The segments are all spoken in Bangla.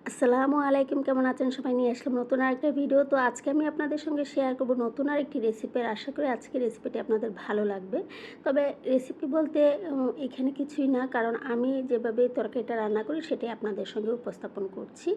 আসসালামু আলাইকুম, কেমন আছেন সবাই? নিয়ে আসলাম নতুন আরেকটা ভিডিও। তো আজকে আমি আপনাদের সঙ্গে শেয়ার করব নতুন আরেকটি রেসিপি। আশা করি আজকের রেসিপিটি আপনাদের ভালো লাগবে। তবে রেসিপি বলতে এখানে কিছুই না, কারণ আমি যেভাবে তরকারিটা রান্না করি সেটাই আপনাদের সঙ্গে উপস্থাপন করছি।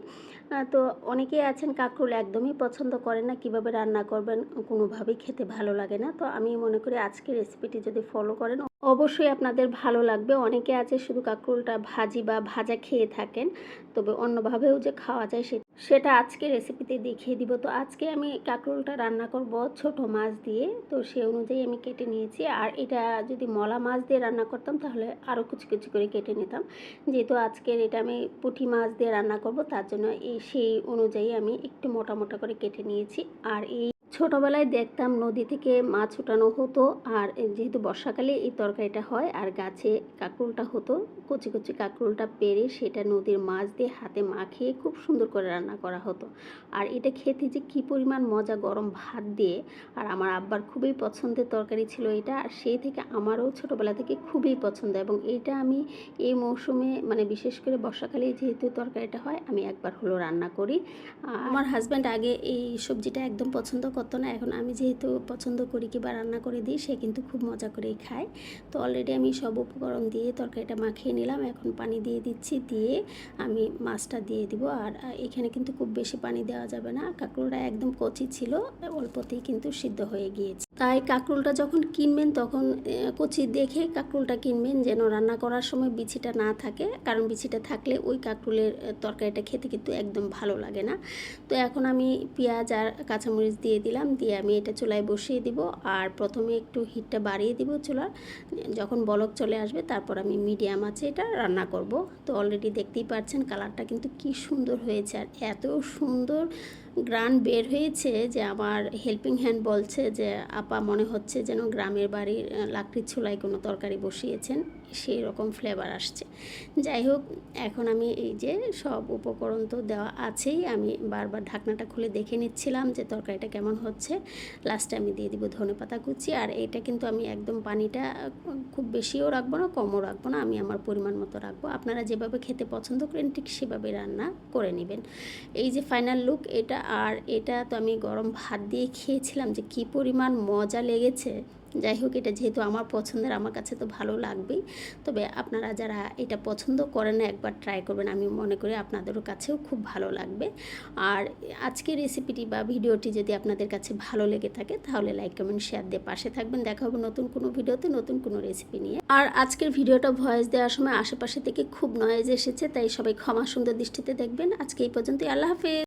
তো অনেকেই আছেন কাঁকরোল একদমই পছন্দ করেন না, কীভাবে রান্না করবেন কোনোভাবেই খেতে ভালো লাগে না। তো আমি মনে করি আজকের রেসিপিটি যদি ফলো করেন অবশ্যই আপনাদের ভালো লাগবে। অনেকে আছে শুধু কাঁকরোলটা ভাজি বা ভাজা খেয়ে থাকেন, তবে অন্যভাবেও যে খাওয়া যায় সেটা আজকে রেসিপিতে দেখিয়ে দিব। তো আজকে আমি কাঁকরোলটা রান্না করব ছোট মাছ দিয়ে, তো সেই অনুযায়ী আমি কেটে নিয়েছি। আর এটা যদি মলা মাছ দিয়ে রান্না করতাম তাহলে আরও কুচি কুচি করে কেটে নিতাম। যেহেতু আজকের এটা আমি পুঁটি মাছ দিয়ে রান্না করব, তার জন্য সেই অনুযায়ী আমি একটু মোটা মোটা করে কেটে নিয়েছি। আর এই ছোটোবেলায় দেখতাম নদী থেকে মাছ উঠানো হতো, আর যেহেতু বর্ষাকালে এই তরকারিটা হয় আর গাছে কাঁকরোলটা হতো, কচি কচি কাঁকরোলটা পেড়ে সেটা নদীর মাছ দিয়ে হাতে মাখিয়ে খুব সুন্দর করে রান্না করা হতো। আর এটা খেতে যে কী পরিমাণ মজা গরম ভাত দিয়ে। আর আমার আব্বার খুবই পছন্দের তরকারি ছিল এটা, আর সেই থেকে আমারও ছোটোবেলা থেকে খুবই পছন্দ। এবং এইটা আমি এই মৌসুমে মানে বিশেষ করে বর্ষাকালে যেহেতু তরকারিটা হয় আমি একবার হলো রান্না করি। আমার হাজব্যান্ড আগে এই সবজিটা একদম পছন্দ করতো না, এখন আমি যেহেতু পছন্দ করি কিংবা রান্না করে দিই সে কিন্তু খুব মজা করেই খায়। তো অলরেডি আমি সব উপকরণ দিয়ে তরকারিটা মাখিয়ে নিলাম, এখন পানি দিয়ে দিচ্ছি, দিয়ে আমি মাছটা দিয়ে দিব। আর এখানে কিন্তু খুব বেশি পানি দেওয়া যাবে না, কাঁকরোলটা একদম কচি ছিল, অল্পতেই কিন্তু সিদ্ধ হয়ে গিয়েছে। তাই কাঁকরোলটা যখন কিনবেন তখন কচি দেখে কাঁকরোলটা কিনবেন, যেন রান্না করার সময় বিছিটা না থাকে, কারণ বিছিটা থাকলে ওই কাঁকরোলের তরকারিটা খেতে কিন্তু একদম ভালো লাগে না। তো এখন আমি পেঁয়াজ আর কাঁচামরিচ দিয়ে দিলাম, দিয়ে আমি এটা চুলায় বসিয়ে দিব। আর প্রথমে একটু হিটটা বাড়িয়ে দিব চুলার, যখন বলক চলে আসবে তারপর আমি মিডিয়াম আঁচে এটা রান্না করব। তো অলরেডি দেখতেই পাচ্ছেন কালারটা কিন্তু কি সুন্দর হয়েছে, আর এত সুন্দর গ্রান বের হয়েছে যে আমার হেল্পিং হ্যান্ড বলছে যে আপা মনে হচ্ছে যেন গ্রামের বাড়ির লাকড়ির চুলায় কোনো তরকারি বসিয়েছেন, সেই রকম ফ্লেভার আসছে। যাই হোক, এখন আমি এই যে সব উপকরণ তো দেওয়া আছেই, আমি বারবার ঢাকনাটা খুলে দেখে নিচ্ছিলাম যে তরকারিটা কেমন হচ্ছে। লাস্টে আমি দিয়ে দিব ধনেপাতা কুচি। আর এটা কিন্তু আমি একদম পানিটা খুব বেশিও রাখবো না কমও রাখবো না, আমি আমার পরিমাণ মতো রাখবো। আপনারা যেভাবে খেতে পছন্দ করেন ঠিক সেভাবে রান্না করে নেবেন। এই যে ফাইনাল লুক এটা। আর এটা তো আমি গরম ভাত দিয়ে খেয়েছিলাম, যে কী পরিমাণ মজা লেগেছে। যাই হোক, এটা যেহেতু আমার পছন্দের, আমার কাছে তো ভালো লাগবেই। তবে আপনারা যারা এটা পছন্দ করেন না একবার ট্রাই করবেন, আমি মনে করি আপনাদেরও কাছেও খুব ভালো লাগবে। আর আজকের রেসিপিটি বা ভিডিওটি যদি আপনাদের কাছে ভালো লেগে থাকে তাহলে লাইক কমেন্ট শেয়ার দিয়ে পাশে থাকবেন। দেখা হবে নতুন কোনো ভিডিওতে নতুন কোনো রেসিপি নিয়ে। আর আজকের ভিডিওটা ভয়েস দেওয়ার সময় আশেপাশে থেকে খুব নয়েজ এসেছে, তাই সবাই ক্ষমা সুন্দর দৃষ্টিতে দেখবেন। আজকে এই পর্যন্তই, আল্লাহ হাফেজ।